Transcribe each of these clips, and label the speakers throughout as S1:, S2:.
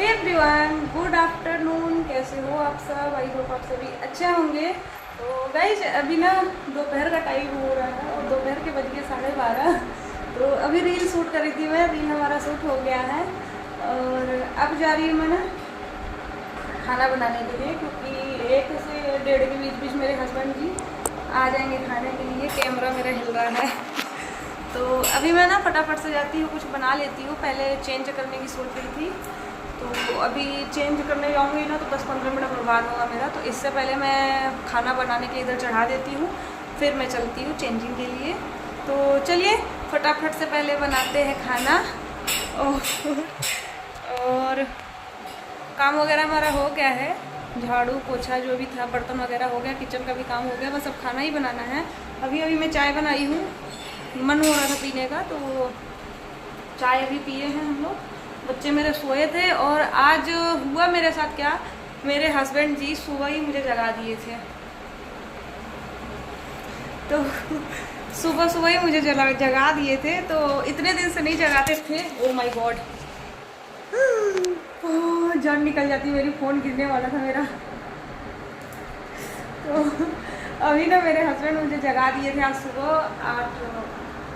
S1: Everyone, good afternoon. कैसे हो आप सब? आई होप आप सभी अच्छे होंगे। तो गाइज अभी ना दोपहर का टाइम हो रहा है और दोपहर के बज गए 12:30। तो अभी रील शूट करी थी मैं, रील हमारा शूट हो गया है और अब जा रही हूँ मैं ना खाना बनाने के लिए, क्योंकि 1 से 1:30 के बीच मेरे हस्बैंड जी आ जाएंगे खाने के लिए। कैमरा मेरा हिल रहा है तो अभी मैं ना फटाफट से जाती हूँ, कुछ बना लेती हूँ। पहले चेंज करने की सोच रही थी, तो अभी चेंज करने जाऊँगी ना तो 10-15 मिनट बर्बाद होगा मेरा। तो इससे पहले मैं खाना बनाने के इधर चढ़ा देती हूँ, फिर मैं चलती हूँ चेंजिंग के लिए। तो चलिए फटाफट से पहले बनाते हैं खाना। और काम वगैरह हमारा हो गया है, झाड़ू पोछा जो भी था, बर्तन वगैरह हो गया, किचन का भी काम हो गया, बस अब खाना ही बनाना है। अभी मैं चाय बनाई हूँ, मन हो रहा था पीने का तो चाय अभी पिए हैं हम लोग। बच्चे मेरे सोए थे और आज हुआ मेरे साथ क्या, मेरे हस्बैंड जी सुबह ही मुझे जगा दिए थे। तो सुबह ही मुझे जगा दिए थे, तो इतने दिन से नहीं जगाते थे। ओ माय गॉड, जान निकल जाती मेरी, फ़ोन गिरने वाला था मेरा। तो अभी ना मेरे हस्बैंड मुझे जगा दिए थे आज सुबह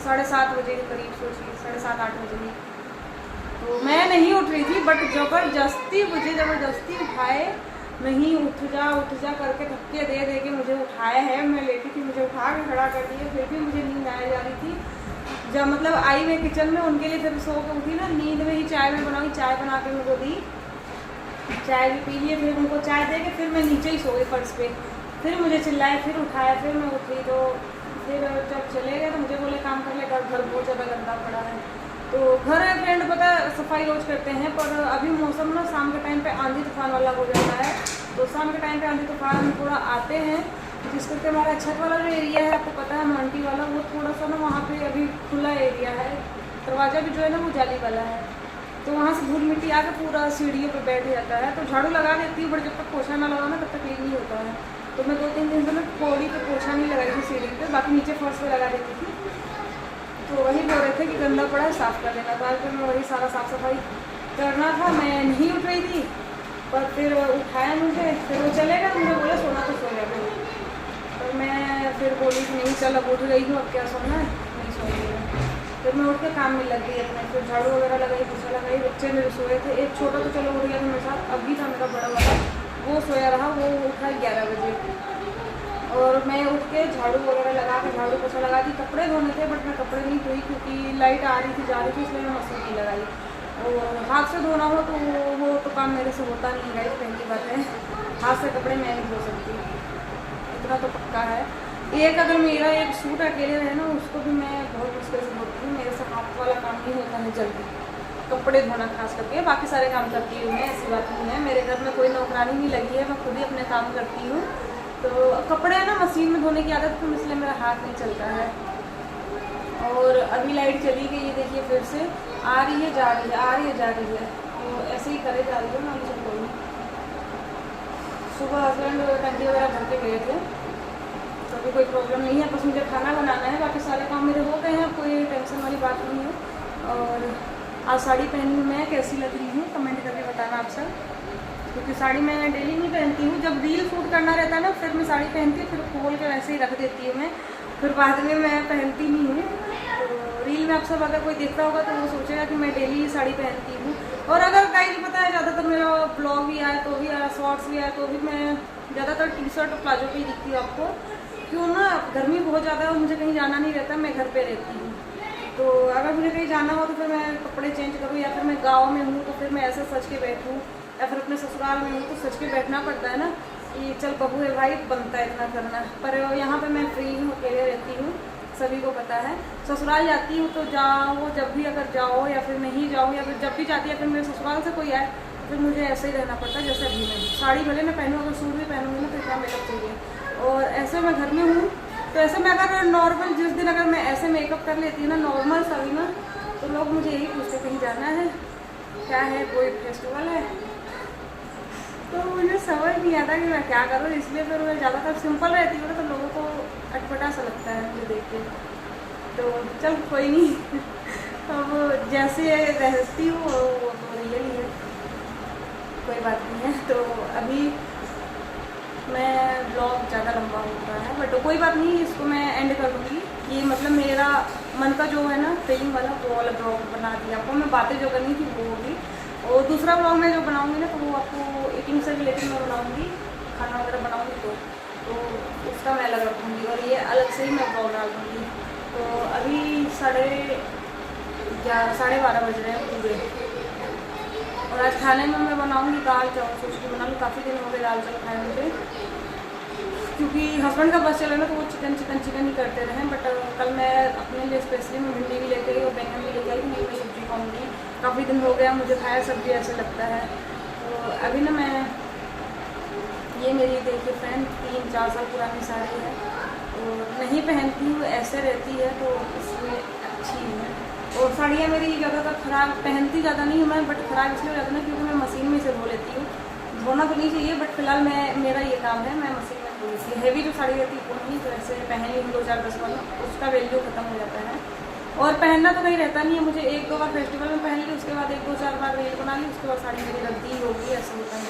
S1: 7:30 बजे के करीब, सोचिए 7:30-8 बजे ही। तो मैं नहीं उठ रही थी, बट ज़बरदस्ती उठाए। नहीं, उठ जा करके धक्के दे के मुझे उठाया है। मैं लेटी थी, मुझे उठा के खड़ा कर दिया, फिर भी मुझे नींद आया जा रही थी। जब मतलब आई मैं किचन में उनके लिए, फिर सो के उठी ना, नींद में ही चाय में बनाई, चाय बना के उनको दी, चाय भी पी लिए। फिर उनको चाय दे के फिर मैं नीचे ही सो गई फर्श पे। फिर मुझे चिल्लाए, फिर उठाया, फिर मैं उठी। तो फिर जब चले गए तो मुझे बोले काम कर ले, घर बहुत ज़्यादा गंदा पड़ा है। तो घर है फ्रेंड, पता सफाई रोज करते हैं, पर अभी मौसम ना शाम के टाइम पे आंधी तूफान वाला हो जाता है। तो शाम के टाइम पे आंधी तूफान थोड़ा आते हैं, जिस करके हमारा छत वाला जो एरिया है, आपको पता है मांटी वाला, वो थोड़ा सा ना वहाँ पे अभी खुला एरिया है। दरवाज़ा भी जो है ना वो जाली वाला है, तो वहाँ से धूल मिट्टी आके पूरा सीढ़ियों पर बैठ जाता है। तो झाड़ू लगा देती हूँ, बट जब तक पोछा ना लगा ना तब तक क्लीन नहीं होता है। तो मैं 2-3 दिन से ना थोड़ी पे पोछा नहीं लगाई थी सीढ़ी पे, बाकी नीचे फर्श पे लगा देती थी। तो वही बोल रहे थे कि गंदा पड़ा है, साफ़ कर देना। तो आज मैं वही सारा साफ़ सफाई करना था। मैं नहीं उठ रही थी, पर फिर उठाया मुझे, फिर वो चलेगा, मुझे बोला सोना तो सो जाएगा। तो मैं फिर बोली कि नहीं चल, अब उठ गई हूँ, अब क्या सोना है, नहीं सोइएगा। फिर मैं उठ के काम में लग गई अपने। फिर झाड़ू वगैरह लगाई, पोछा लगाई। बच्चे मेरे सोए थे, एक छोटा तो चलो उठ गया था मेरे साथ, अभी था मेरा बड़ा वाला, वो सोया रहा, वो उठा 11 बजे। और मैं उठ के झाड़ू वगैरह लगा के, झाड़ू पोछा लगा दी। कपड़े धोने थे, बट मैं कपड़े नहीं धोई क्योंकि लाइट आ रही थी जा रही थी, इसलिए मैं मशीन नहीं लगाई। और हाथ से धोना हो तो वो तो काम मेरे से होता नहीं है, पहली बात है, हाथ से कपड़े मैं नहीं धो सकती, इतना तो पक्का है। एक अगर मेरा एक सूट अकेले रहे ना, उसको भी मैं बहुत मुश्किल से धोती हूँ, मेरे से हाथ वाला काम नहीं होता है जल्दी, कपड़े धोना खास करके। बाकी सारे काम करती हूँ मैं, ऐसी बात नहीं है। मेरे घर में कोई नौकरानी नहीं लगी है, मैं खुद ही अपने काम करती हूँ। तो कपड़े ना मशीन में धोने की आदत तो इसलिए मेरा हाथ नहीं चलता है। और अभी लाइट चली गई है, देखिए फिर से आ रही है, जा रही है, आ रही है, जा रही है। तो ऐसे ही करे जा रही है ना, मुझे कोई नहीं। सुबह हस्बैंड टंकी वगैरह भर के गए थे, तो अभी कोई प्रॉब्लम नहीं है। बस मुझे खाना बनाना है, बाकी सारे काम मेरे हो गए हैं, कोई टेंशन वाली बात नहीं है। और आज साड़ी पहनी हूँ मैं, कैसी लग रही हूँ कमेंट करके बताना आप सब, क्योंकि साड़ी मैं डेली नहीं पहनती हूँ। जब रील शूट करना रहता है ना, फिर मैं साड़ी पहनती हूँ, फिर खोल के वैसे ही रख देती हूँ मैं, फिर बाद में मैं पहनती नहीं हूँ। तो रील में आप सब अगर कोई देखता होगा तो वो सोचेगा कि मैं डेली साड़ी पहनती हूँ। और अगर गाइस पता है, ज़्यादातर मेरा ब्लॉग भी आया तो भी आया, शॉर्ट्स भी आया तो भी मैं ज़्यादातर टी-शर्ट और प्लाजो पे ही दिखती हूँ आपको। क्यों ना, गर्मी बहुत ज़्यादा है और मुझे कहीं जाना नहीं रहता, मैं घर पे रहती हूँ। तो अगर मुझे कहीं जाना हो तो फिर मैं कपड़े चेंज करूँ, या फिर मैं गाँव में हूँ तो फिर मैं ऐसे सज के बैठूँ, या फिर अपने ससुराल में हूँ तो सच के बैठना पड़ता है ना, कि चल बहू है भाई, बनता है इतना करना। पर यहाँ पे मैं फ्री हूँ, अकेले रहती हूँ, सभी को पता है। ससुराल जाती हूँ तो जाओ, जब भी अगर जाओ या फिर नहीं जाओ, या फिर जब भी जाती है फिर मेरे ससुराल से कोई आए, फिर मुझे ऐसे ही रहना पड़ता है जैसे अभी मैं साड़ी भले मैं पहनूँ, अगर सूट भी पहनूँगी ना तो इतना मेकअप चाहिए। और ऐसे मैं घर में हूँ तो ऐसे में अगर नॉर्मल जिस दिन अगर मैं ऐसे मेकअप कर लेती हूँ ना, नॉर्मल सभी ना, तो लोग मुझे यही पूछते कहीं जाना है क्या है, कोई फेस्टिवल है। तो मुझे समझ नहीं आता कि मैं क्या करूँ, इसलिए फिर मैं ज़्यादातर सिंपल रहती हूँ तो लोगों को अटपटा सा लगता है मुझे देख के। तो चल कोई नहीं, अब जैसे रहती हूँ वो तो रियल ही है। कोई बात नहीं है। तो अभी मैं ब्लॉग ज़्यादा लंबा हो रहा है, बट कोई बात नहीं, इसको मैं एंड कर दूँगी। ये मतलब मेरा मन का जो है ना ट्रेनिंग वाला, वो वाला ब्लॉग बना दिया आपको। मैं बातें जो करनी थी वो होगी, और दूसरा ब्लॉग मैं जो बनाऊँगी ना, तो वो आपको ईटिंग से रिलेटेड मैं बनाऊँगी, खाना वगैरह बनाऊँगी तो उसका मैं अलग रखूँगी, और ये अलग से ही मैं ब्लॉग डाल दूँगी। तो अभी 12:30 बज रहे हैं पूरे, और आज खाने में मैं बनाऊँगी दाल चावल। सोच के बना लूँ, काफ़ी दिन हो गए दाल चावल खाए मुझे, क्योंकि हस्बैंड का बस चले ना, तो वो चिकन ही करते रहे। बट कल मैं अपने लिए स्पेशली मैं भिंडी भी लेके गई और बैंगन भी लेके आई, नहीं मैं सब्जी खाऊँगी। काफ़ी दिन हो गया मुझे खाया सब्जी, ऐसा लगता है। तो अभी ना मैं, ये मेरी देखिए फ्रेंड 3-4 साल पुरानी साड़ी है, और नहीं पहनती हूँ, ऐसे रहती है, तो इसलिए अच्छी है। और साड़ियाँ मेरी ज़्यादातर ख़राब, पहनती ज़्यादा नहीं हूँ मैं, बट ख़राब इसलिए हो जाता है ना क्योंकि मैं मशीन में से धो लेती हूँ। धोना तो नहीं चाहिए, बट फिलहाल मेरा ये काम है, मैं मशीन में धो लेती हूँ। हैवी जो साड़ी रहती है वो नहीं, तो ऐसे पहन ली 2-4-10 बार, उसका वैल्यू ख़त्म हो जाता है। और पहनना तो कहीं रहता नहीं है मुझे, 1-2 बार फेस्टिवल में पहन ली, उसके बाद 1-2-4 बार रील बना ली, उसके बाद साड़ी मेरी रद्दी होगी। ऐसा होता है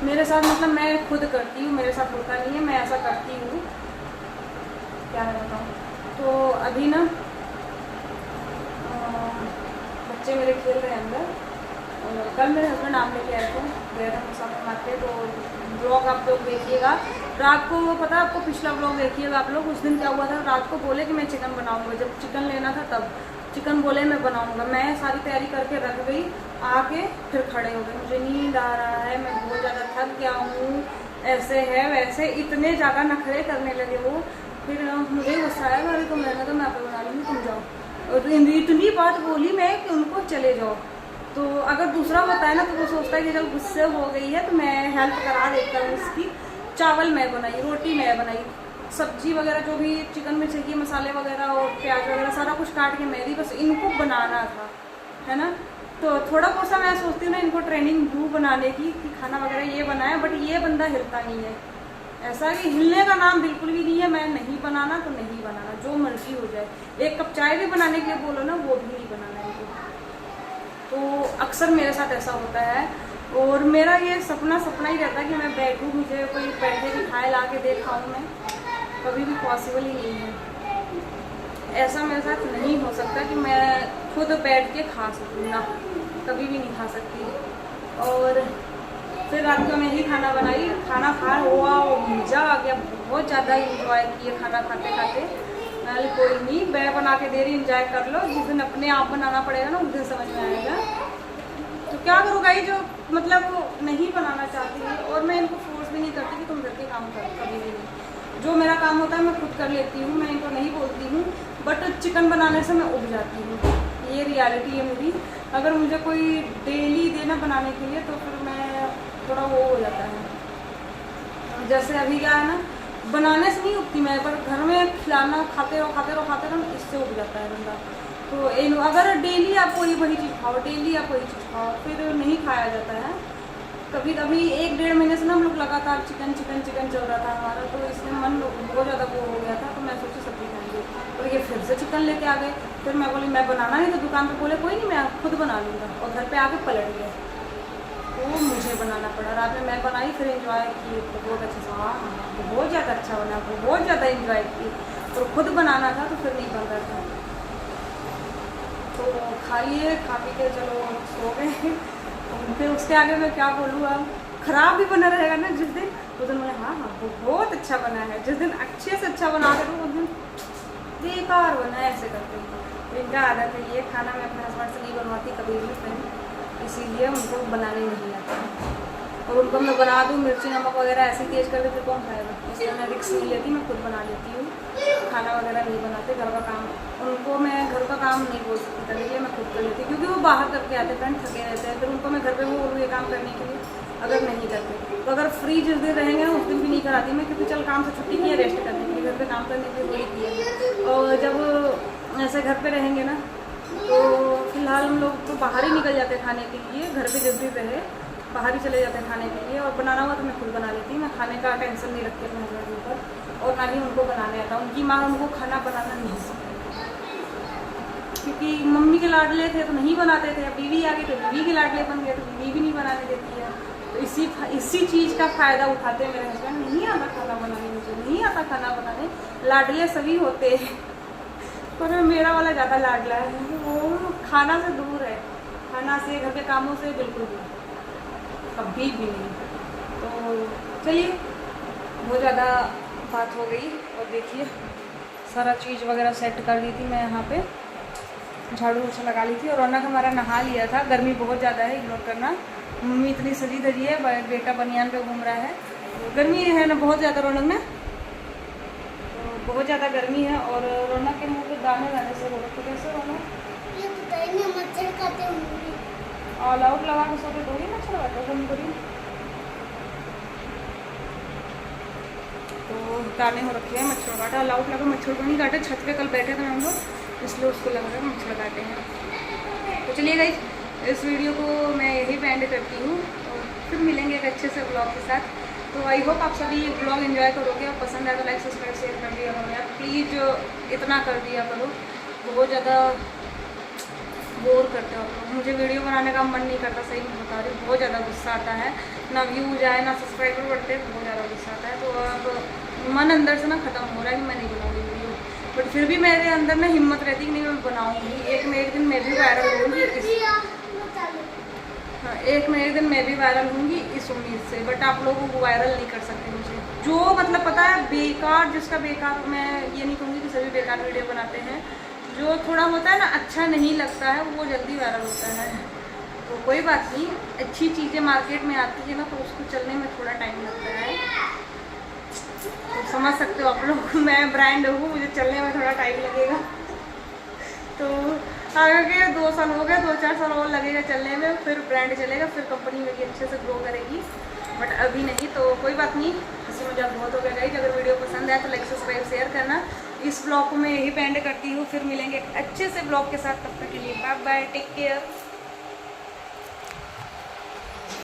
S1: मेरे साथ, मतलब मैं खुद करती हूँ, मेरे साथ होता नहीं है, मैं ऐसा करती हूँ, क्या मैं बताऊँ। तो अभी ना बच्चे मेरे खेल रहे हैं अंदर, और कल मेरे हस्बैंड आम लेके आए थे, गए थे मुसाफिर मार्केट। तो ब्लॉग आप लोग देखिएगा, रात को पता है आपको, पिछला ब्लॉग देखिएगा आप लोग। उस दिन क्या हुआ था, रात को बोले कि मैं चिकन बनाऊँगा, जब चिकन लेना था तब चिकन बोले मैं बनाऊँगा। मैं सारी तैयारी करके रख गई, आके फिर खड़े हो गए, मुझे नींद आ रहा है, मैं बहुत ज़्यादा थक गया हूँ, ऐसे है वैसे, इतने ज़्यादा नखरे करने लगे वो। फिर मुझे गुस्सा आया, अरे तुम रहना तो मैं आपको बना लूँगी, तुम जाओ। और इतनी बात बोली मैं कि उनको चले जाओ। तो अगर दूसरा होता है ना, तो वो सोचता है कि जब गुस्से हो गई है तो मैं हेल्प करा देता हूँ उसकी। चावल मैं बनाई, रोटी मैं बनाई, सब्जी वगैरह जो भी चिकन में चाहिए, मसाले वगैरह और प्याज वगैरह सारा कुछ काट के मैं दी, बस इनको बनाना था, है ना। तो थोड़ा बहुत सा मैं सोचती हूँ ना इनको ट्रेनिंग दूँ बनाने की, कि खाना वगैरह ये बनाए, बट ये बंदा हिलता नहीं है। ऐसा कि हिलने का नाम बिल्कुल भी नहीं है। मैं नहीं बनाना तो नहीं बनाना, जो मर्जी हो जाए। 1 कप चाय भी बनाने के लिए बोलो ना, वो भी नहीं बनाना है इनको। तो अक्सर मेरे साथ ऐसा होता है, और मेरा ये सपना ही रहता है कि मैं बैठूँ, मुझे कोई बैठे के खाए ला के दे खाऊँ, मैं कभी भी पॉसिबल ही नहीं है। ऐसा मेरे साथ नहीं हो सकता कि मैं खुद बैठ के खा सकूँ ना, कभी भी नहीं खा सकती। और फिर रात को मैं ही खाना बनाई, खाना खा हुआ मज़ा आ गया, बहुत ज़्यादा इंजॉय किया खाना खाते खाते। नाले कोई नहीं, मैं बना के दे रही, इंजॉय कर लो। जिस दिन अपने आप बनाना पड़ेगा ना, उस दिन समझ में आएगा। तो क्या करो गाइस, जो मतलब नहीं बनाना चाहती है, और मैं इनको फोर्स भी नहीं करती कि तुम घर के काम करो, कभी भी नहीं। जो मेरा काम होता है मैं खुद कर लेती हूँ, मैं इनको नहीं बोलती हूँ। बट चिकन बनाने से मैं उब जाती हूँ, ये रियलिटी है मेरी। अगर मुझे कोई डेली देना बनाने के लिए, तो फिर मैं थोड़ा वो हो जाता है। जैसे अभी क्या है ना, बनाने से नहीं उगती मैं, पर घर में खिलाना, खाते रहो, इससे उग जाता है बंदा। तो अगर डेली आप वही चीज़ खाओ, फिर नहीं खाया जाता है। कभी कभी 1-1.5 महीने से ना हम लोग लगातार चिकन चल रहा था हमारा, तो इसलिए मन बहुत ज़्यादा वो हो गया था। तो मैं सोची सब्जी खाएंगे, और ये फिर से चिकन लेके आ गए। फिर मैं बोली मैं बनाना नहीं, तो दुकान पर बोले कोई नहीं, मैं खुद बना लूँगा, और घर पर आके पलट गए। तो मुझे बनाना पड़ा। रात में मैं बनाई, फिर एंजॉय की बहुत अच्छे से। हाँ, बहुत ज़्यादा अच्छा बना, बहुत ज़्यादा एंजॉय की। और खुद बनाना था तो फिर नहीं बन रहा था। तो खा लिए, खा पी के चलो सो गए। फिर उसके आगे मैं क्या बोलूँ, अब ख़राब भी बना रहेगा ना जिस दिन, उस दिन मैंने हाँ बहुत अच्छा बना है। जिस दिन अच्छे से अच्छा बना के तो उस दिन बेकार बना है, ऐसे करते हैं। इनका आदत है ये। खाना मैं अपने हस्बैंड से नहीं बनवाती कभी भी फ्रेंड, इसीलिए उनको बनाने नहीं आता। और उनको मैं बना दूँ, मिर्ची नमक वगैरह ऐसे तेज़ कर दे, फिर कौन खाएगा। इसलिए मैं रिक्स नहीं लेती, मैं खुद बना लेती हूँ। खाना वगैरह नहीं बनाते, घर का काम उनको मैं घर का काम नहीं बोल सकती था, इसलिए मैं खुद कर लेती हूँ। क्योंकि वो बाहर करके आते फ्रेंड, थके रहते हैं। फिर उनको मैं घर पे वो बोलूँ ये काम करने के लिए, अगर नहीं करते तो अगर फ्री जिस दिन रहेंगे ना, उस दिन भी नहीं कराती मैं, क्योंकि चल काम से छुट्टी की है, रेस्ट करने के लिए, घर पे काम करने के लिए थोड़ी की है। और जब ऐसे घर पे रहेंगे ना, तो फिलहाल हम लोग तो बाहर ही निकल जाते हैं खाने के लिए। घर पे जिस दिन रहे बाहर ही चले जाते हैं खाने के लिए, और बनाना हुआ तो मैं खुद बना लेती हूँ। मैं खाने का टेंशन नहीं रखती अपने हस्बैंड के ऊपर, और ना ही उनको बनाने आता। उनकी माँ उनको खाना बनाना नहीं सिखाती, क्योंकि मम्मी के लाडले थे तो नहीं बनाते थे। अब बीवी आ गई तो बीवी के लाडले बन गए, तो बीवी भी नहीं बनाने देती है। तो इसी चीज़ का फ़ायदा उठाते हैं मेरे हस्बैंड। नहीं आता खाना बनाने, मुझे नहीं आता खाना बनाने। लाडले सभी होते हैं पर मेरा वाला ज़्यादा लाडला है, वो खाना से दूर है, खाना से, घर के कामों से बिल्कुल दूर, कभी भी नहीं। तो चलिए, बहुत ज़्यादा बात हो गई। और देखिए सारा चीज़ वगैरह सेट कर दी थी मैं यहाँ पे, झाड़ू उछा लगा ली थी। और रौनक हमारा नहा लिया था। गर्मी बहुत ज़्यादा है, इग्नोर करना। मम्मी इतनी सजी धजी है, बेटा बनियान पे घूम रहा है। तो गर्मी है ना बहुत ज़्यादा रौनक में, तो बहुत ज़्यादा गर्मी है। और रौनक के मुंह पे दाने दाने से हो रहे। तो कैसे रौनक
S2: ये पता ही नहीं, मच्छर खाते होंगे।
S1: ऑल आउट लगा के सोते थोड़ी मच्छर लगाते कभी कभी। तो दाने हो रखे हैं, मच्छर काटा। ऑल आउट लगा, मच्छर को नहीं काटे। छत पे कल बैठे थे हम लोग, इसलिए उसको लग रहा है मच्छर काटे हैं। तो चलिए गाइस, इस वीडियो को मैं यही पे एंड करती हूँ और फिर मिलेंगे एक अच्छे से ब्लॉग के साथ। तो आई होप आप सभी ब्लॉग एंजॉय करोगे और पसंद आए तो लाइक सब्सक्राइब शेयर कर दिया करो यार, प्लीज़ इतना कर दिया करो। बहुत ज़्यादा बोर करते हो आप लोग, मुझे वीडियो बनाने का मन नहीं करता, सही मैं बता रही हूँ। बहुत ज़्यादा गुस्सा आता है, ना व्यूज आए ना सब्सक्राइबर बढ़ते, बहुत ज़्यादा गुस्सा आता है। तो अब मन अंदर से ना ख़त्म हो रहा है कि मैं नहीं बनाऊँगी वीडियो, बट फिर भी मेरे अंदर ना हिम्मत रहती कि नहीं मैं बनाऊँगी। एक न एक दिन मैं भी वायरल होंगी, हाँ एक न एक दिन मैं भी वायरल होंगी इस उम्मीद से। बट आप लोगों को वायरल नहीं कर सकते मुझे, जो मतलब पता है बेकार, जिसका बेकार, मैं ये नहीं कहूँगी कि सभी बेकार वीडियो बनाते हैं, जो थोड़ा होता है ना अच्छा नहीं लगता है वो जल्दी वायरल होता है। तो कोई बात नहीं, अच्छी चीज़ें मार्केट में आती है ना तो उसको चलने में थोड़ा टाइम लगता है। तो समझ सकते हो आप लोग, मैं ब्रांड हूँ, मुझे चलने में थोड़ा टाइम लगेगा। तो आगे 2 साल हो गए, 2-4 साल और लगेगा चलने में, फिर ब्रांड चलेगा, फिर कंपनी मेरी अच्छे से ग्रो करेगी। बट अभी नहीं, तो कोई बात नहीं, हंसी मजाक बहुत हो गया गाइस। अगर वीडियो पसंद आए तो लाइक सब्सक्राइब शेयर करना। इस ब्लॉग को मैं यही पे एंड करती हूँ, फिर मिलेंगे अच्छे से ब्लॉग के साथ। तब तक के लिए बाय बाय, टेक केयर।